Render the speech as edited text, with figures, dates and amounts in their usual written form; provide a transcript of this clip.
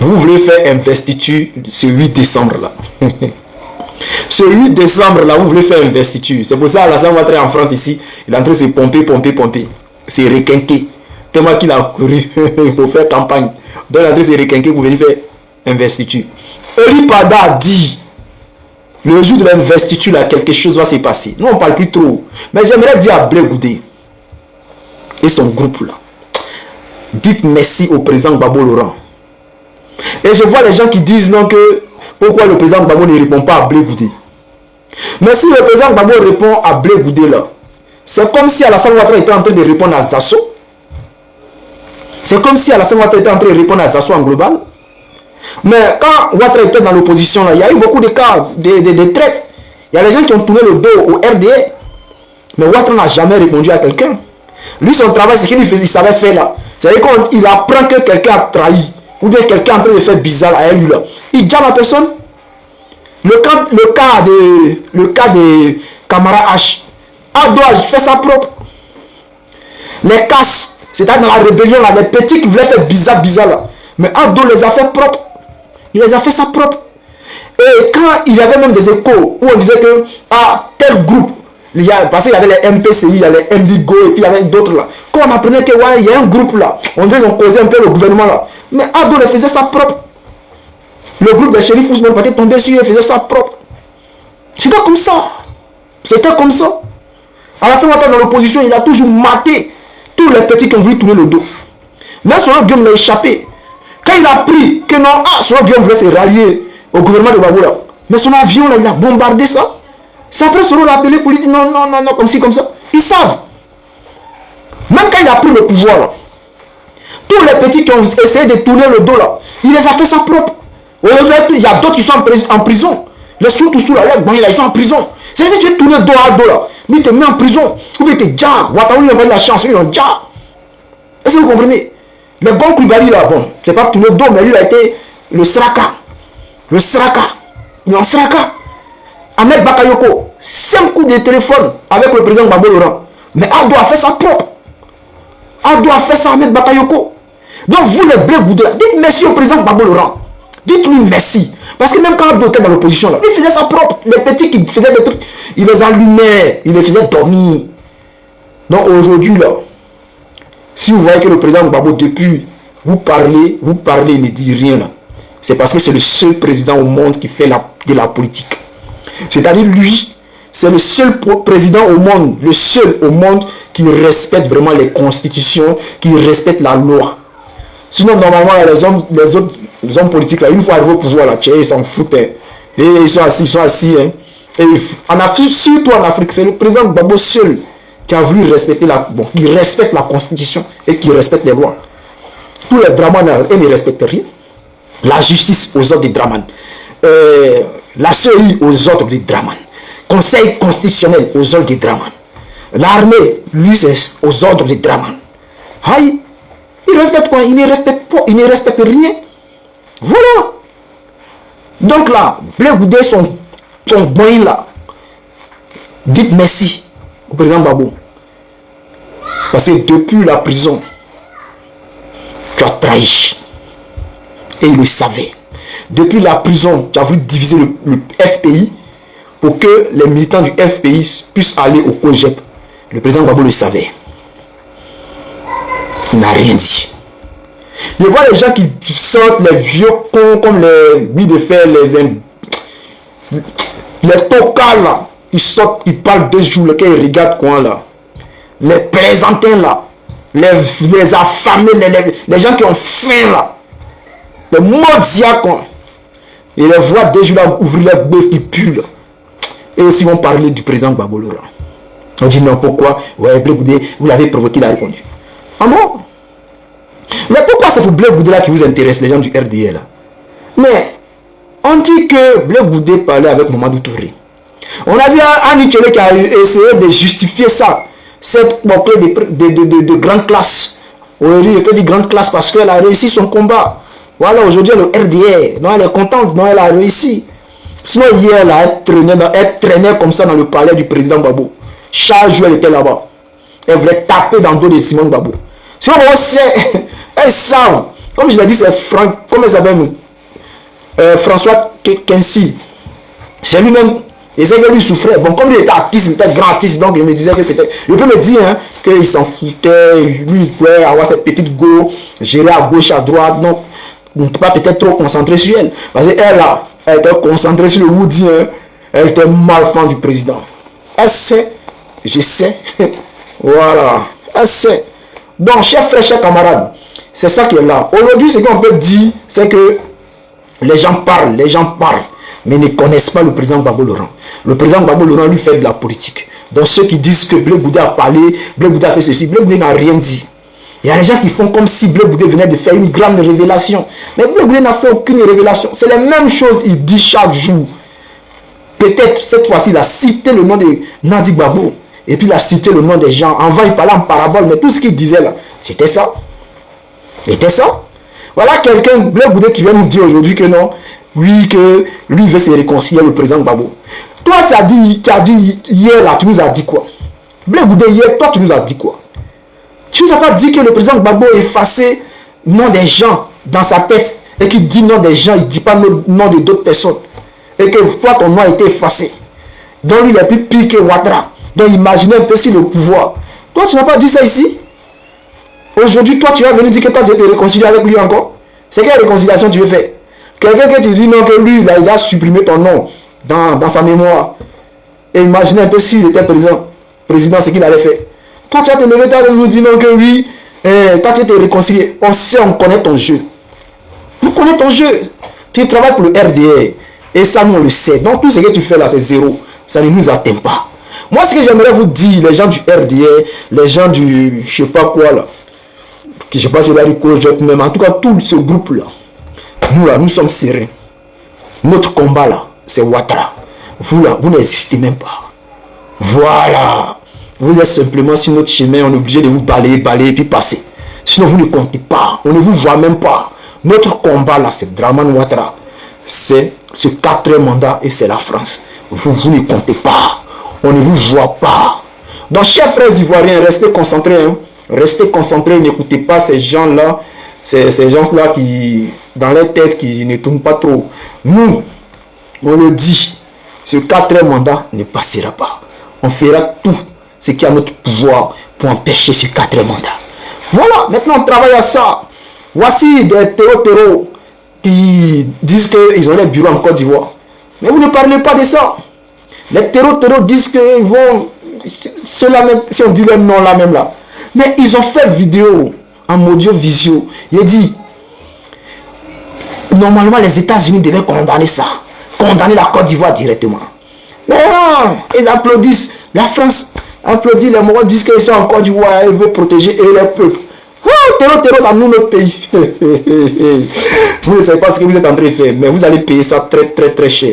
Vous voulez faire investiture ce 8 décembre là. Ce 8 décembre là, vous voulez faire investiture. C'est pour ça Alassane Ouattara en France ici, il est en train de se pomper. C'est requinqué. Tellement qu'il a couru pour faire campagne. Donc il est en train de se requinquer pour venir faire investiture. Eli Pada a dit, le jour de l'investiture là, quelque chose va se passer. Nous on parle plus trop. Mais j'aimerais dire à Blé Goudé et son groupe là, dites merci au président Gbagbo Laurent. Et je vois les gens qui disent non que pourquoi le président Gbagbo ne répond pas à Blé Goudé. Mais si le président Gbagbo répond à Blé Goudé là, c'est comme si Alassane Ouattara était en train de répondre à Zasso. C'est comme si Alassane Ouattara était en train de répondre à Zasso en global. Mais quand Ouattara était dans l'opposition, il y a eu beaucoup de cas de traite. Il y a des gens qui ont tourné le dos au RDA. Mais Ouattara n'a jamais répondu à quelqu'un. Lui, son travail, c'est qu'il savait faire là. C'est-à-dire qu'il apprend que quelqu'un a trahi. Ou bien quelqu'un est en train de faire bizarre à lui là. Il dit à la personne. Le cas de Camara H. Ado a fait ça propre. Les casses, c'est-à-dire dans la rébellion là, les petits qui voulaient faire bizarre là. Mais Ado les a fait propre. Il les a fait ça propre. Et quand il y avait même des échos où on disait que tel groupe, parce qu'il y avait les MPCI, il y avait les MDGO et puis il y avait d'autres là. Quand on apprenait que ouais, il y a un groupe là, on dirait qu'on causait un peu le gouvernement là. Mais Ado les faisait ça propre. Le groupe des shérifs Ousmane Paté tombait sur eux et faisait ça propre. C'était comme ça. C'était comme ça. Alassane Ouattara dans l'opposition, il a toujours maté tous les petits qui ont voulu tourner le dos. Mais Solo Guillaume l'a échappé. Quand il a pris que non, Solo Guillaume voulait se rallier au gouvernement de Gbagbo là. Mais son avion là, il a bombardé ça. C'est après Solo l'a appelé pour lui dire non, comme ci, comme ça. Ils savent. Même quand il a pris le pouvoir là, tous les petits qui ont essayé de tourner le dos là, il les a fait ça propre. Il y a d'autres qui sont en prison. Les sous-tous là, ils sont en prison. C'est si tu tournes dos à dos là, lui te met en prison. Ou bien te déjà, Ouattara lui a la chance, lui déjà. Est-ce que vous comprenez? Le bon Koulibaly là, bon, c'est pas tourner dos, mais lui il a été le Sraka. Le Sraka. Il est en Sraka. Ahmed Bakayoko, 5 coups de téléphone avec le président Gbagbo Laurent. Mais Ado a fait ça propre. Ado a fait ça à Ahmed Bakayoko. Donc vous les Blé Goudé, dites merci au président Gbagbo Laurent. Dites-lui merci. Parce que même quand Ado était dans l'opposition, là, il faisait ça propre. Les petits qui faisaient des trucs, il les allumait, il les faisait dormir. Donc aujourd'hui, là, si vous voyez que le président Gbagbo, depuis, vous parlez, il ne dit rien là. C'est parce que c'est le seul président au monde qui fait de la politique. C'est-à-dire lui, c'est le seul président au monde, le seul au monde qui respecte vraiment les constitutions, qui respecte la loi. Sinon, normalement, les hommes politiques, là, une fois arrivés au pouvoir, là, ils s'en foutent. Hein. Et ils sont assis. Hein. Et en Afrique, surtout en Afrique, c'est le président Gbagbo seul qui a voulu respecter qui respecte la constitution et qui respecte les lois. Tous les Dramane, ils ne respectent rien. La justice aux ordres des Dramane. La CEI aux ordres des Dramane. Conseil constitutionnel aux ordres des Dramane. L'armée, lui, c'est aux ordres des Dramane. Aïe, il respecte quoi? Il ne respecte pas, il ne respecte rien. Voilà. Donc là, Blé Goudé, son bon là. Dites merci au président Gbagbo. Parce que depuis la prison, tu as trahi. Et il le savait. Depuis la prison, tu as voulu diviser le FPI pour que les militants du FPI puissent aller au COJEP. Le président Gbagbo le savait. Il n'a rien dit. Je vois les gens qui sortent les vieux cons comme les billes de fer, les tocards là. Ils sortent, ils parlent 2 jours, lesquels ils regardent quoi là. Les plaisantins là. Les affamés, les gens qui ont faim là. Les maudits quoi. Et les voix 2 jours là, ouvrir les bœufs qui puent là. Et aussi vont parler du président Gbagbo Laurent. On dit non, pourquoi? Ouais, Blé Goudé, vous l'avez provoqué, il a répondu. Ah bon? Mais pourquoi c'est pour Blé Goudé là qui vous intéresse, les gens du RDA là? Mais on dit que Blé Goudé parlait avec Mamadou Touré. On a vu Annie Tchelé qui a essayé de justifier ça. Cette moquée de grande classe. Aujourd'hui, elle peut dire grande classe parce qu'elle a réussi son combat. Voilà, aujourd'hui, le RDA, non, elle est contente, non, elle a réussi. Sinon, hier, là, elle traînait comme ça dans le palais du président Gbagbo. Chaque jour, elle était là-bas. Elle voulait taper dans le dos de Simon Gbagbo. Sinon, elles savent Comme je l'ai dit, c'est Franck, comment il s'appelle, François Kensi. C'est lui-même. Et c'est que lui souffrait. Bon, comme il était artiste, il était grand artiste, donc il me disait que peut-être. Il peut me dire hein, qu'il s'en foutait, lui, il pouvait avoir cette petite go, gérer à gauche, à droite. Donc, on ne peut pas peut-être trop concentrer sur elle. Parce qu'elle, là, elle était concentrée sur le Woody. Hein, elle était mal fan du président. Elle sait, je sais. Voilà. Elle sait. Donc, chers frères, chers camarades, c'est ça qui est là. Aujourd'hui, ce qu'on peut dire, c'est que les gens parlent, mais ne connaissent pas le président Gbagbo Laurent. Le président Gbagbo Laurent lui fait de la politique. Donc ceux qui disent que Blé Goudé a parlé, Blé Goudé a fait ceci, Blé Goudé n'a rien dit. Il y a des gens qui font comme si Blé Goudé venait de faire une grande révélation. Mais Blé Goudé n'a fait aucune révélation. C'est la même chose qu'il dit chaque jour. Peut-être cette fois-ci, il a cité le nom de Nadi Gbagbo. Et puis il a cité le nom des gens. Avant, il parlait en parabole, mais tout ce qu'il disait là, c'était ça. C'était ça. Voilà quelqu'un, Blé Goudé, qui vient nous dire aujourd'hui que non. Oui, que lui veut se réconcilier avec le président Gbagbo. Toi, tu as dit hier là, tu nous as dit quoi? Blé Goudé, hier, toi, tu nous as dit quoi? Tu nous as pas dit que le président Gbagbo a effacé le nom des gens dans sa tête et qu'il dit nom des gens, il ne dit pas le nom de d'autres personnes. Et que toi, ton nom a été effacé. Donc, lui, il est plus pire que Ouattara. Donc, imaginez un peu si le pouvoir. Toi, tu n'as pas dit ça ici? Aujourd'hui, toi, tu vas venir dire que toi, tu veux te réconcilier avec lui encore? C'est quelle réconciliation tu veux faire? Quelqu'un qui te dit non, que lui, il a déjà supprimé ton nom dans sa mémoire. Et imaginez un peu s'il était président, ce qu'il allait faire. Toi, tu vas te lever, tu vas nous dire non, que oui, toi, tu vas te réconcilier. On sait, on connaît ton jeu. On connaît ton jeu. Tu travailles pour le RDR. Et ça, nous, on le sait. Donc, tout ce que tu fais là, c'est zéro. Ça ne nous atteint pas. Moi, ce que j'aimerais vous dire, les gens du RDR, les gens du, je sais pas quoi là, qui je sais pas si c'est là du Cojet, même en tout cas, tout ce groupe-là, nous là, nous sommes serrés. Notre combat là, c'est Ouattara. Vous là, vous n'existez même pas. Voilà. Vous êtes simplement sur notre chemin, on est obligé de vous balayer, puis passer. Sinon, vous ne comptez pas. On ne vous voit même pas. Notre combat là, c'est Draman Ouattara. C'est ce 4e mandat et c'est la France. Vous ne comptez pas. On ne vous voit pas. Donc, chers frères ivoiriens, restez concentrés. Hein. Restez concentrés, n'écoutez pas ces gens-là. Ces gens-là qui, dans leur tête, qui ne tournent pas trop. Nous, on le dit, ce 4e mandat ne passera pas. On fera tout ce qui est à notre pouvoir pour empêcher ce 4e mandat. Voilà, maintenant on travaille à ça. Voici des terreaux qui disent qu'ils ont les bureaux en Côte d'Ivoire. Mais vous ne parlez pas de ça. Les terreaux disent qu'ils vont, ceux-là même, si on dit leur nom là même là. Mais ils ont fait vidéo en audio-visio. Il dit, normalement les États-Unis devaient condamner ça. Condamner la Côte d'Ivoire directement. Mais non, ils applaudissent. La France applaudit, les Marocains disent qu'ils sont en Côte d'Ivoire, ils veulent protéger les peuples. Oh, terreau dans notre pays. Vous ne savez pas ce que vous êtes en train de faire, mais vous allez payer ça très cher.